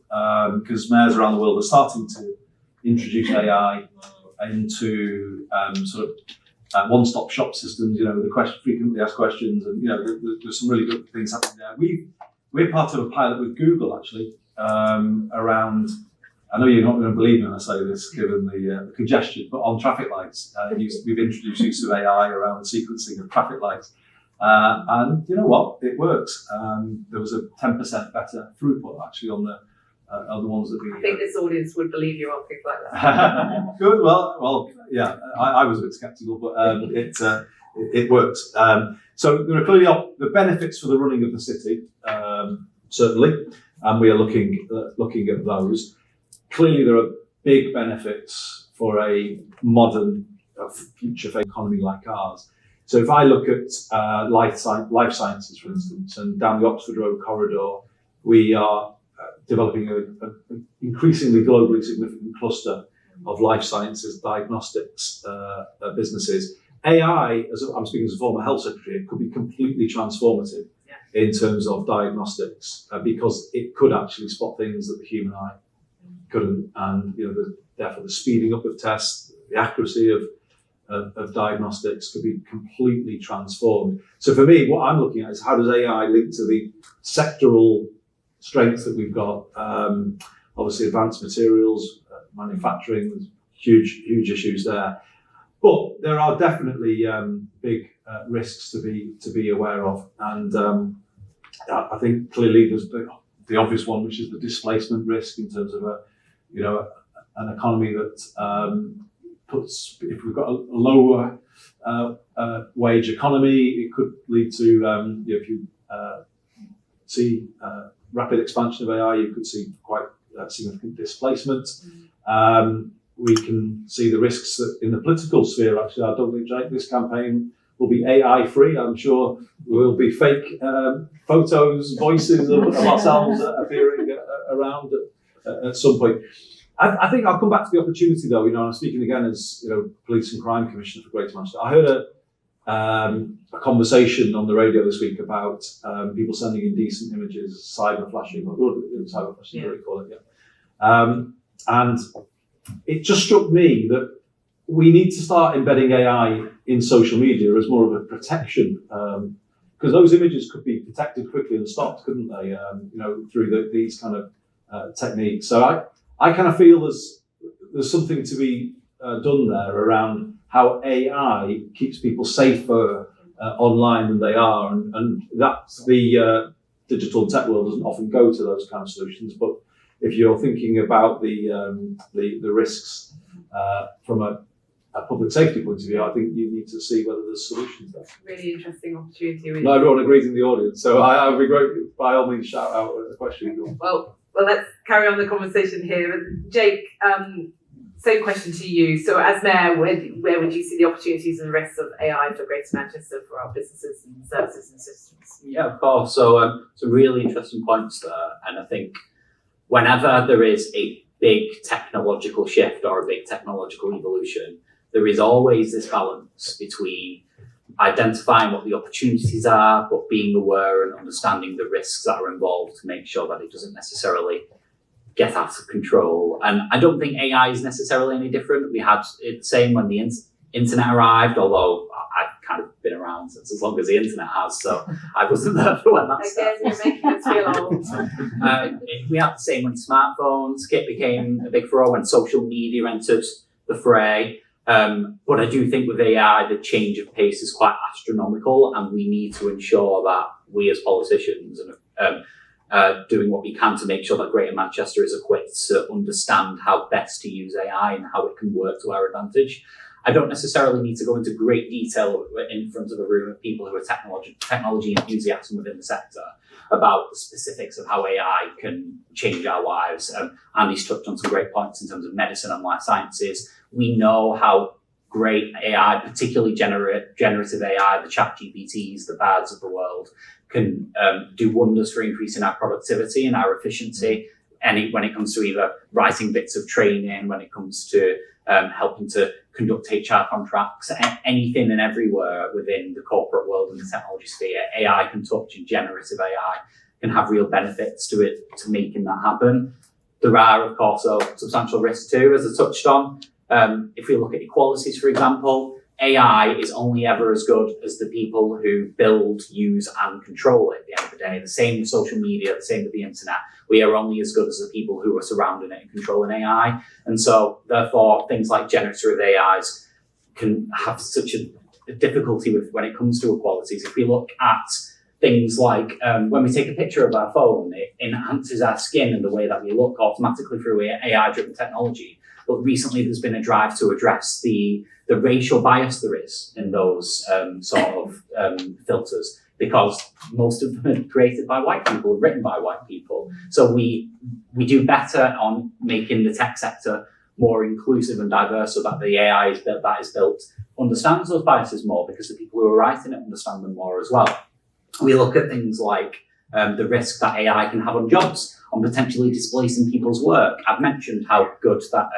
because mayors around the world are starting to introduce AI into sort of one-stop shop systems. The frequently asked questions, and there's some really good things happening there. We're part of a pilot with Google actually around. I know you're not going to believe me when I say this, given the congestion, but on traffic lights, we've introduced use of AI around the sequencing of traffic lights, and you know what? It works. There was a 10% better throughput actually on the ones that we. I think this audience would believe you on things like that. Good. Well, yeah. I was a bit sceptical, but it works. So there are clearly the benefits for the running of the city, certainly, and we are looking at those. Clearly, there are big benefits for a modern, future-facing economy like ours. So if I look at life sciences, for instance, and down the Oxford Road corridor, we are developing an increasingly globally significant cluster of life sciences diagnostics businesses. AI, as I'm speaking as a former health secretary, it could be completely transformative in terms of diagnostics because it could actually spot things that the human eye couldn't, and therefore the speeding up of tests, the accuracy of diagnostics could be completely transformed. So for me, what I'm looking at is how does AI link to the sectoral strengths that we've got? Obviously, advanced materials, manufacturing, there's huge issues there. But there are definitely big risks to be aware of, and I think clearly there's the obvious one, which is the displacement risk in terms of an economy that if we've got a lower wage economy, it could lead to if you see rapid expansion of AI, you could see quite significant displacement. We can see the risks that in the political sphere. Actually, I don't think, Jake, this campaign will be AI free. I'm sure there will be fake photos, voices of ourselves appearing around at some point. I think I'll come back to the opportunity though. I'm speaking again as Police and Crime Commissioner for Greater Manchester. I heard a conversation on the radio this week about people sending indecent images, cyber flashing, or cyber flashing, what do you call it? Yeah. And it just struck me that we need to start embedding AI in social media as more of a protection, because those images could be detected quickly and stopped, couldn't they? Through these kind of techniques. So I kind of feel there's something to be done there around how AI keeps people safer online than they are, and that's the digital tech world doesn't often go to those kind of solutions. But if you're thinking about the risks from a public safety point of view, I think you need to see whether there's solutions there. Really interesting opportunity. Not everyone agrees in the audience, so I would be great by all means shout out a question. Well, let's carry on the conversation here. Jake, same question to you. So as Mayor, where would you see the opportunities and risks of AI for Greater Manchester for our businesses and services and systems? Yeah, of course. So some really interesting points there. And I think whenever there is a big technological shift or a big technological evolution, there is always this balance between identifying what the opportunities are, but being aware and understanding the risks that are involved to make sure that it doesn't necessarily get out of control. And I don't think AI is necessarily any different. We had it the same when the internet arrived, although I've kind of been around since as long as the internet has, so I wasn't there for when that started. Again, you're making us feel old. We had the same when smartphones became a big furore, when social media entered the fray. But I do think with AI, the change of pace is quite astronomical, and we need to ensure that we as politicians are doing what we can to make sure that Greater Manchester is equipped to understand how best to use AI and how it can work to our advantage. I don't necessarily need to go into great detail in front of a room of people who are technology enthusiasts within the sector about the specifics of how AI can change our lives. Andy's touched on some great points in terms of medicine and life sciences. We know how great AI, particularly generative AI, the ChatGPTs, the BARDs of the world, can do wonders for increasing our productivity and our efficiency. And when it comes to either writing bits of training, when it comes to helping to conduct HR contracts, anything and everywhere within the corporate world and the technology sphere, AI can touch, and generative AI can have real benefits to it, to making that happen. There are, of course, substantial risks too, as I touched on. If we look at equalities, for example, AI is only ever as good as the people who build, use, and control it at the end of the day. The same with social media, the same with the internet. We are only as good as the people who are surrounding it and controlling AI. And so, therefore, things like generative AIs can have such a difficulty with when it comes to equalities. If we look at things like when we take a picture of our phone, it enhances our skin and the way that we look automatically through AI-driven technology. But recently, there's been a drive to address the racial bias there is in those filters, because most of them are created by white people, written by white people. So we do better on making the tech sector more inclusive and diverse, so that the AI that is built understands those biases more, because the people who are writing it understand them more as well. We look at things like the risk that AI can have on jobs, on potentially displacing people's work. I've mentioned how good that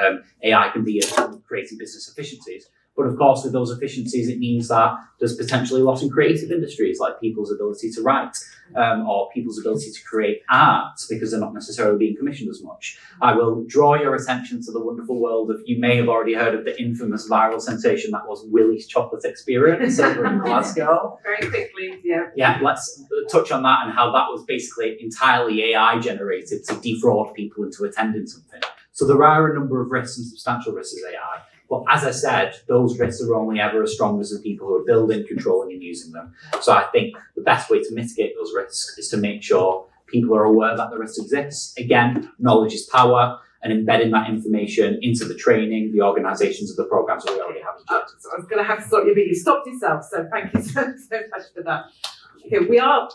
AI can be at creating business efficiencies. But of course, with those efficiencies, it means that there's potentially loss in creative industries, like people's ability to write or people's ability to create art, because they're not necessarily being commissioned as much. I will draw your attention to the wonderful world of, you may have already heard of the infamous viral sensation that was Willie's Chocolate Experience over in Glasgow. Very quickly, yeah. Yeah, let's touch on that and how that was basically entirely AI generated to defraud people into attending something. So there are a number of risks and substantial risks of AI. But as I said, those risks are only ever as strong as the people who are building, controlling, and using them. So I think the best way to mitigate those risks is to make sure people are aware that the risk exists. Again, knowledge is power, and embedding that information into the training, the organisations of the programmes that we already have. So I was going to have to stop you, but you stopped yourself. So thank you so much for that. Okay, we are,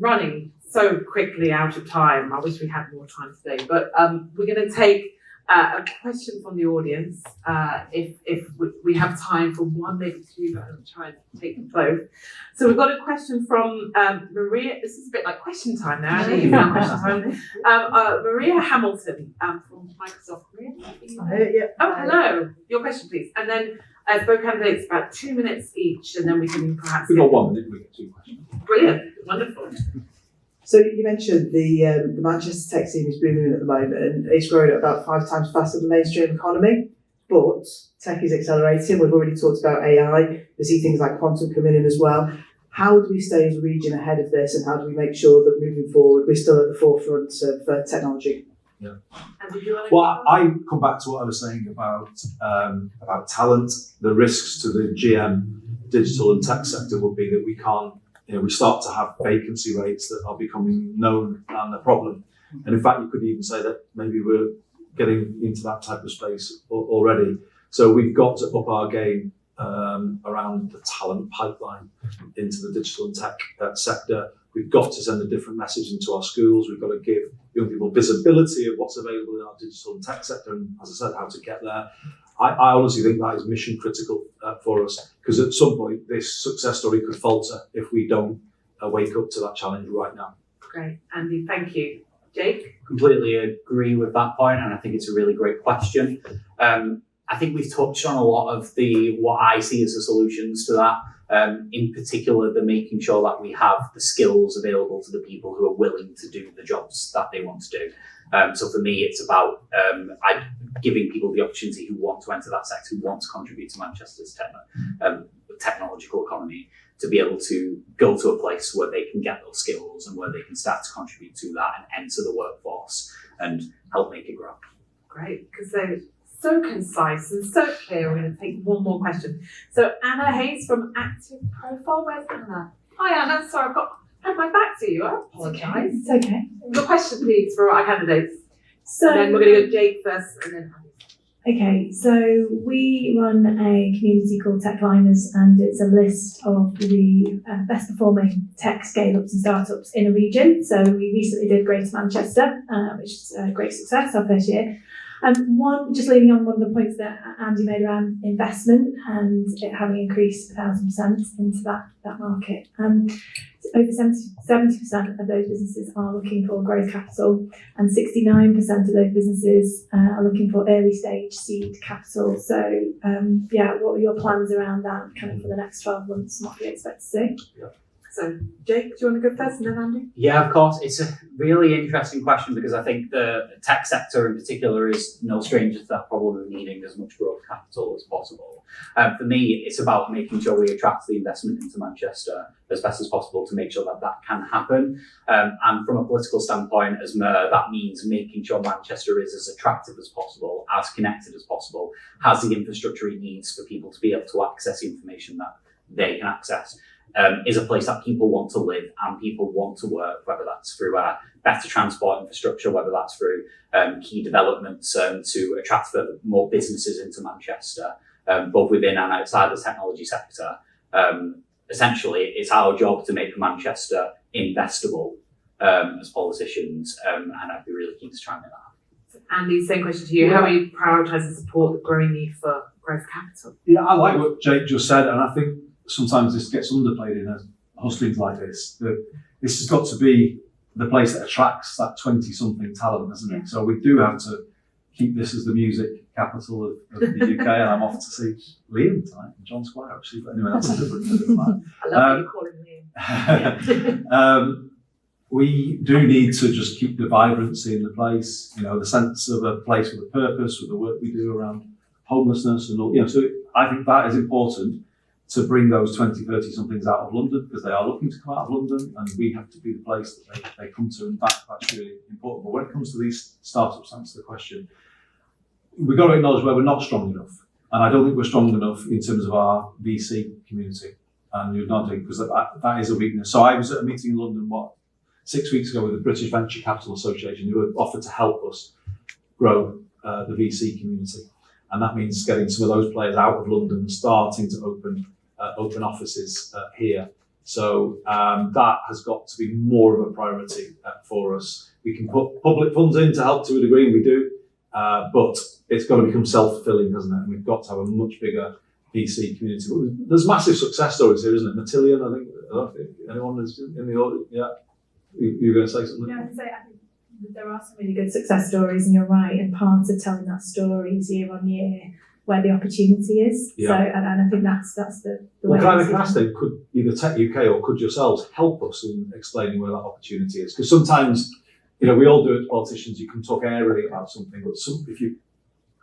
running so quickly out of time. I wish we had more time today, but we're going to take a question from the audience, if we have time for one, maybe two, but I'll try and take them both. So we've got a question from Maria. This is a bit like question time now. I know you've done question time. Maria Hamilton from Microsoft. Maria? Oh, hello. Your question, please. And then both candidates about 2 minutes each, and then we can perhaps. We've got 1 minute, we get 2 questions. Brilliant. Wonderful. So you mentioned the Manchester tech scene is booming at the moment, and it's growing at about 5 times faster than the mainstream economy. But tech is accelerating. We've already talked about AI. We see things like quantum coming in as well. How do we stay as a region ahead of this, and how do we make sure that moving forward we're still at the forefront of technology? Yeah. And did you want to Well, I come back to what I was saying about talent. The risks to the GM digital and tech sector would be that we can't. We start to have vacancy rates that are becoming known and a problem. And in fact, you could even say that maybe we're getting into that type of space already. So we've got to up our game around the talent pipeline into the digital and tech sector. We've got to send a different message into our schools. We've got to give young people visibility of what's available in our digital and tech sector, and as I said, how to get there. I honestly think that is mission critical for us, because at some point this success story could falter if we don't wake up to that challenge right now. Great, Andy, thank you. Jake? Completely agree with that point, and I think it's a really great question. I think we've touched on a lot of what I see as the solutions to that. In particular, the making sure that we have the skills available to the people who are willing to do the jobs that they want to do. So for me, it's about giving people the opportunity who want to enter that sector, who want to contribute to Manchester's technological economy, to be able to go to a place where they can get those skills and where they can start to contribute to that and enter the workforce and help make it grow. Great, because they're so concise and so clear. We're going to take one more question. So Anna Hayes from Active Profile. Where's Anna? Hi Anna, sorry, I've had my back to you. I apologise. It's okay. Your question, please, for our candidates. So, And then we're going to go Jake first, and then Anna. okay, so we run a community called Tech Climbers, and it's a list of the best performing tech scale-ups and startups in a region. So we recently did Greater Manchester, which is a great success, our first year. And just leaning on one of the points that Andy made around investment and it having increased 1,000% into that market. Over 70% of those businesses are looking for growth capital, and 69% of those businesses are looking for early stage seed capital. So, what are your plans around that kind of for the next 12 months and what do you expect to see? So Jake, do you want to go first, and then Andy? Yeah, of course. It's a really interesting question because I think the tech sector in particular is no stranger to that problem of needing as much growth capital as possible. For me, it's about making sure we attract the investment into Manchester as best as possible to make sure that that can happen. And from a political standpoint, as Mayor, that means making sure Manchester is as attractive as possible, as connected as possible, has the infrastructure it needs for people to be able to access information that they can access. Is a place that people want to live and people want to work, whether that's through better transport infrastructure, whether that's through key developments to attract more businesses into Manchester, both within and outside the technology sector. Essentially, it's our job to make Manchester investable as politicians, and I'd be really keen to try and make that happen. Andy, same question to you. Yeah. How will you prioritise and support the growing need for growth capital? Yeah, I like what Jake just said, and I think sometimes this gets underplayed in a hustings like this. This has got to be the place that attracts that 20-something talent, hasn't it? So we do have to keep this as the music capital of the UK, and I'm off to see Liam tonight in John Square, actually. But anyway, that's a different matter. I love that you call him Liam. We do need to just keep the vibrancy in the place, the sense of a place with a purpose, with the work we do around homelessness and all. So I think that is important, to bring those 20, 30-somethings out of London, because they are looking to come out of London, and we have to be the place that they come to, and that's really important. But when it comes to these startups, to answer the question, we've got to acknowledge where we're not strong enough. And I don't think we're strong enough in terms of our VC community. And you're nodding, because that is a weakness. So I was at a meeting in London, 6 weeks ago, with the British Venture Capital Association, who have offered to help us grow the VC community. And that means getting some of those players out of London, starting to open offices here. So that has got to be more of a priority for us. We can put public funds in to help to a degree, and we do, but it's got to become self-fulfilling, hasn't it? And we've got to have a much bigger VC community. But there's massive success stories here, isn't it? Matillion, I don't think anyone is in the audience. Yeah, you're going to say something? Yeah, I think there are some really good success stories, and you're right. And part of telling that story is year on year where the opportunity is. Yeah. So, and I think that's the way. Well, can I ask then, could either techUK or could yourselves help us in explaining where that opportunity is? Because sometimes, we all do it as politicians, you can talk airily about something, but if you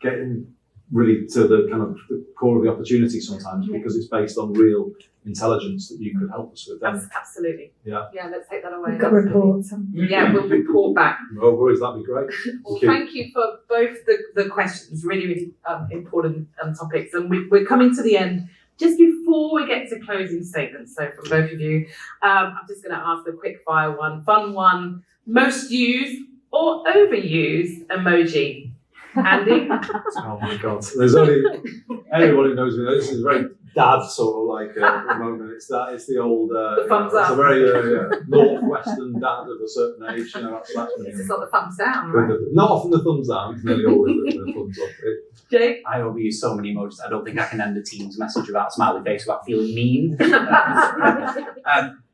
get in really to the kind of the core of the opportunity sometimes, because it's based on real intelligence that you could help us with. Then, Absolutely. Yeah. Yeah, let's take that away. We've got reports. Yeah, we'll report back. no worries, that'd be great. Well, thank you for both the questions, really, really important topics. And we're coming to the end. Just before we get to closing statements, so from both of you, I'm just going to ask a quick fire one, fun one. Most used or overused emoji? Andy? Oh my God, there's only anyone who knows me. This is very dad sort of like moment. It's the old The thumbs it's up. a very northwestern dad of a certain age. That's It's just not the thumbs down, right? not often the thumbs down. It's nearly always the thumbs up. Jake? I overuse so many emojis. I don't think I can end a Teams message without a smiley face without feeling mean.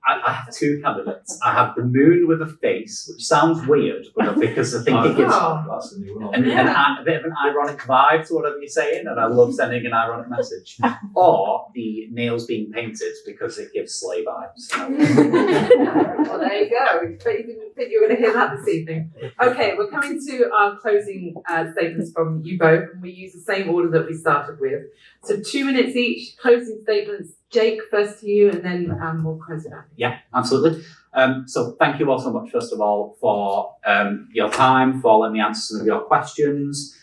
I have two candidates. I have the moon with a face, which sounds weird, but because I think it gives That's a new one. a bit of an ironic vibe to whatever you're saying, and I love sending an ironic message. Or the nails being painted because it gives sleigh vibes. Well, there you go. But you didn't think you were going to hear that this evening. Okay, we're coming to our closing statements from you both, and we use the same order that we started with. So 2 minutes each, closing statements. Jake, first to you, and then we'll close it out. Yeah, absolutely. So thank you all so much, first of all, for your time, for letting me answer some of your questions,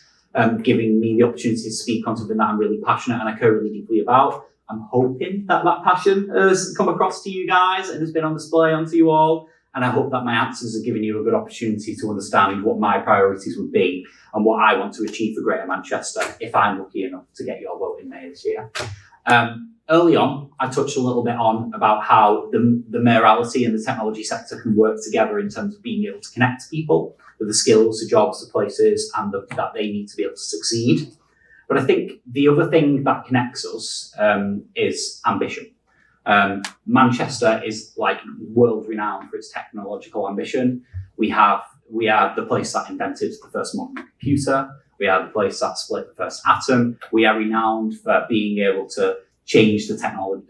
giving me the opportunity to speak on something that I'm really passionate and I care really deeply about. I'm hoping that that passion has come across to you guys and has been on display onto you all. And I hope that my answers have given you a good opportunity to understand what my priorities would be and what I want to achieve for Greater Manchester if I'm lucky enough to get your vote in May this year. Early on, I touched a little bit on about how the mayoralty and the technology sector can work together in terms of being able to connect people with the skills, the jobs, the places, and that they need to be able to succeed. But I think the other thing that connects us is ambition. Manchester is like world renowned for its technological ambition. We are the place that invented the first modern computer. We are the place that split the first atom. We are renowned for being able to change the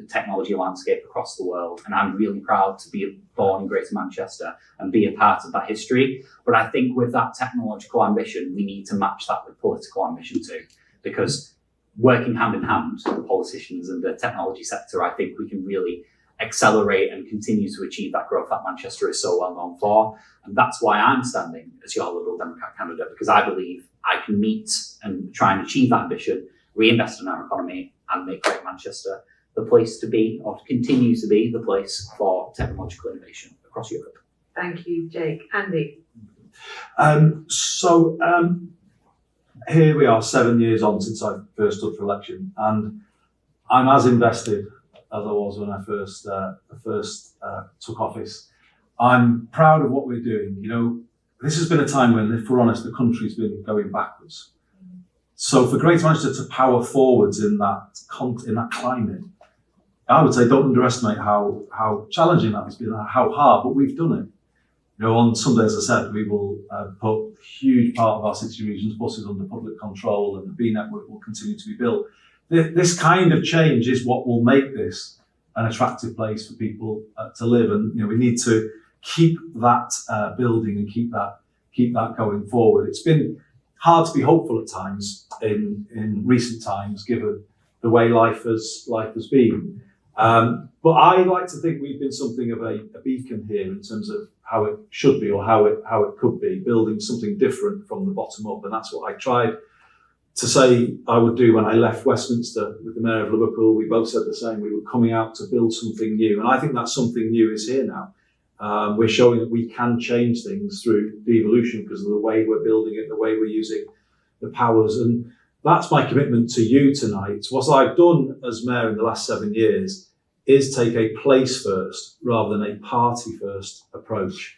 technology landscape across the world. And I'm really proud to be born in Greater Manchester and be a part of that history. But I think with that technological ambition, we need to match that with political ambition too, because working hand in hand, the politicians and the technology sector, I think we can really accelerate and continue to achieve that growth that Manchester is so well known for. And that's why I'm standing as your Liberal Democrat candidate, because I believe I can meet and try and achieve that ambition, reinvest in our economy, and make Greater Manchester the place to be, or to continue to be the place for technological innovation across Europe. Thank you, Jake. Andy. Here we are 7 years on since I first stood for election, and I'm as invested as I was when I first took office. I'm proud of what we're doing. You know, this has been a time when, if we're honest, the country's been going backwards. So for Greater Manchester to power forwards in that climate, I would say don't underestimate how challenging that has been, how hard, but we've done it. You know, on Sunday, as I said, we will put a huge part of our city regions buses under public control, and the B network will continue to be built. This kind of change is what will make this an attractive place for people to live, and you know we need to keep that building and keep that going forward. It's been hard to be hopeful at times in recent times, given the way life has been. But I like to think we've been something of a beacon here in terms of how it should be or how it could be, building something different from the bottom up. And that's what I tried to say I would do when I left Westminster with the Mayor of Liverpool. We both said the same. We were coming out to build something new. And I think that something new is here now. We're showing that we can change things through devolution because of the way we're building it, the way we're using the powers. And that's my commitment to you tonight. What I've done as Mayor in the last 7 years is take a place first rather than a party first approach,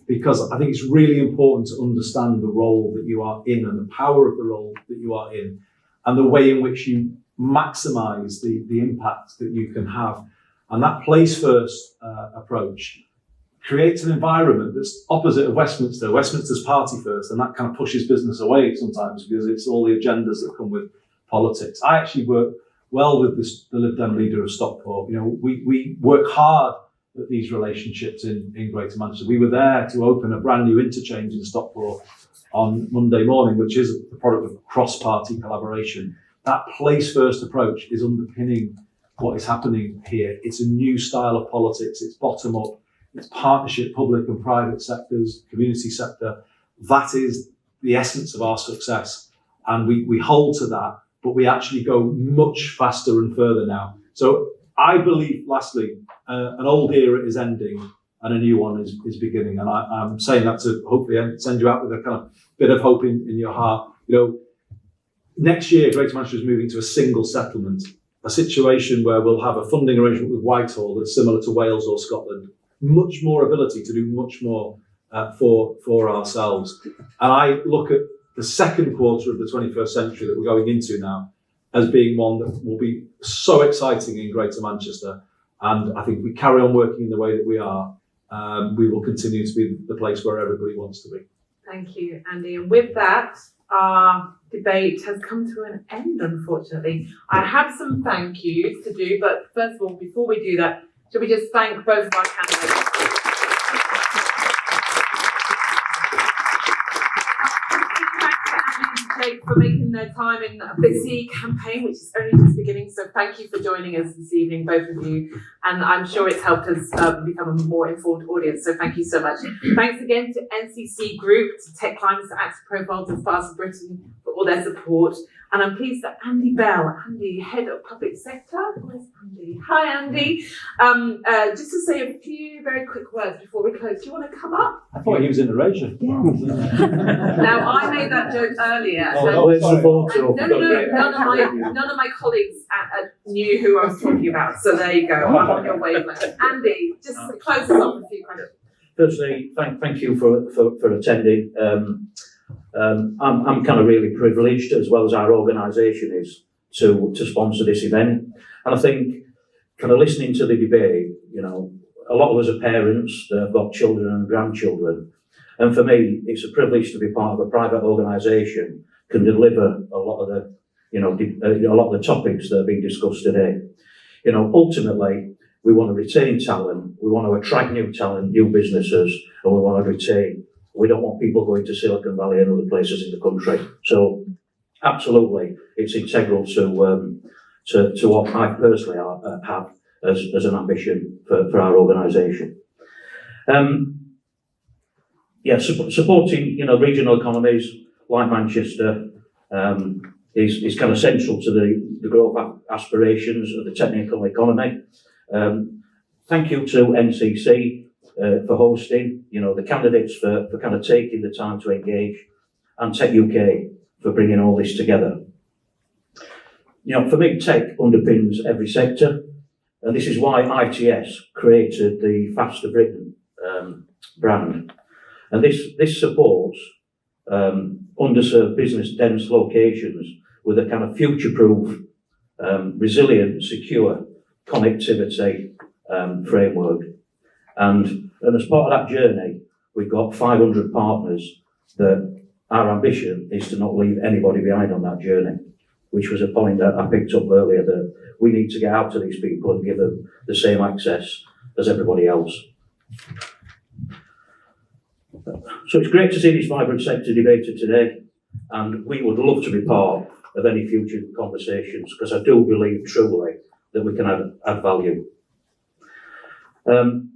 because I think it's really important to understand the role that you are in and the power of the role that you are in and the way in which you maximise the impact that you can have. And that place first approach creates an environment that's opposite of Westminster. Westminster's party first, and that kind of pushes business away sometimes because it's all the agendas that come with politics. I actually work well with the Lib Dem leader of Stockport. You know, we work hard at these relationships in Greater Manchester. We were there to open a brand new interchange in Stockport on Monday morning, which is the product of cross-party collaboration. That place-first approach is underpinning what is happening here. It's a new style of politics. It's bottom-up. It's partnership, public and private sectors, community sector. That is the essence of our success. And we hold to that, but we actually go much faster and further now. So I believe, lastly, an old era is ending and a new one is beginning. And I'm saying that to hopefully send you out with a kind of bit of hope in your heart. You know, next year, Greater Manchester is moving to a single settlement, a situation where we'll have a funding arrangement with Whitehall that's similar to Wales or Scotland. Much more ability to do much more for ourselves. And I look at the second quarter of the 21st century that we're going into now as being one that will be so exciting in Greater Manchester. And I think if we carry on working in the way that we are, we will continue to be the place where everybody wants to be. Thank you, Andy. And with that, our debate has come to an end, unfortunately. I have some thank yous to do, but first of all, before we do that, shall we just thank both of our candidates? For making their time in a busy campaign, which is only just beginning. So thank you for joining us this evening, both of you. And I'm sure it's helped us become a more informed audience. So thank you so much. Thanks again to NCC Group, to Tech Climate Active Profiles and Fast Britain for all their support. And I'm pleased that Andy Bell, Andy, Head of Public Sector. Where's Andy? Hi, Andy. Just to say a few very quick words before we close. Do you want to come up? I thought he was in narration. Now, I made that joke earlier. Oh, sorry. None of my colleagues knew who I was talking about. So there you go. I'm on your wavelength. Andy, just to close us off a few questions. Firstly, thank you for attending. I'm kind of really privileged, as well as our organisation is, to sponsor this event. And I think, kind of listening to the debate, you know, a lot of us are parents that have got children and grandchildren. And for me, it's a privilege to be part of a private organisation, can deliver a lot of the, you know, a lot of the topics that are being discussed today. You know, ultimately, we want to retain talent, we want to attract new talent, new businesses, and we want to retain. We don't want people going to Silicon Valley and other places in the country. So, absolutely, it's integral to what I personally have as an ambition for our organisation. Supporting, you know, regional economies like Manchester is kind of central to the growth aspirations of the technical economy. Thank you to NCC for hosting, you know, the candidates for kind of taking the time to engage, and techUK for bringing all this together. You know, for me, tech underpins every sector, and this is why ITS created the Faster Britain brand. And this supports underserved business dense locations with a kind of future-proof, resilient, secure connectivity framework. And as part of that journey, we've got 500 partners that our ambition is to not leave anybody behind on that journey, which was a point that I picked up earlier, that we need to get out to these people and give them the same access as everybody else. So it's great to see this vibrant sector debated today, and we would love to be part of any future conversations, because I do believe truly that we can add value.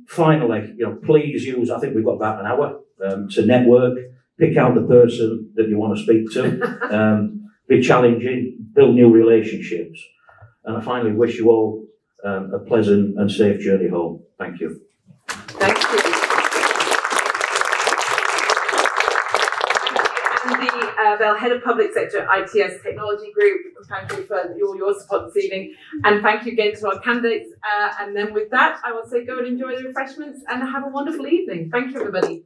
Finally, you know, please use, I think we've got about an hour to network, pick out the person that you want to speak to, be challenging, build new relationships. And I finally wish you all a pleasant and safe journey home. Thank you. Thank you. Andy Bell, Head of Public Sector ITS Technology Group. Thank you for your support this evening. And thank you again to our candidates. And then with that, I will say go and enjoy the refreshments and have a wonderful evening. Thank you, everybody.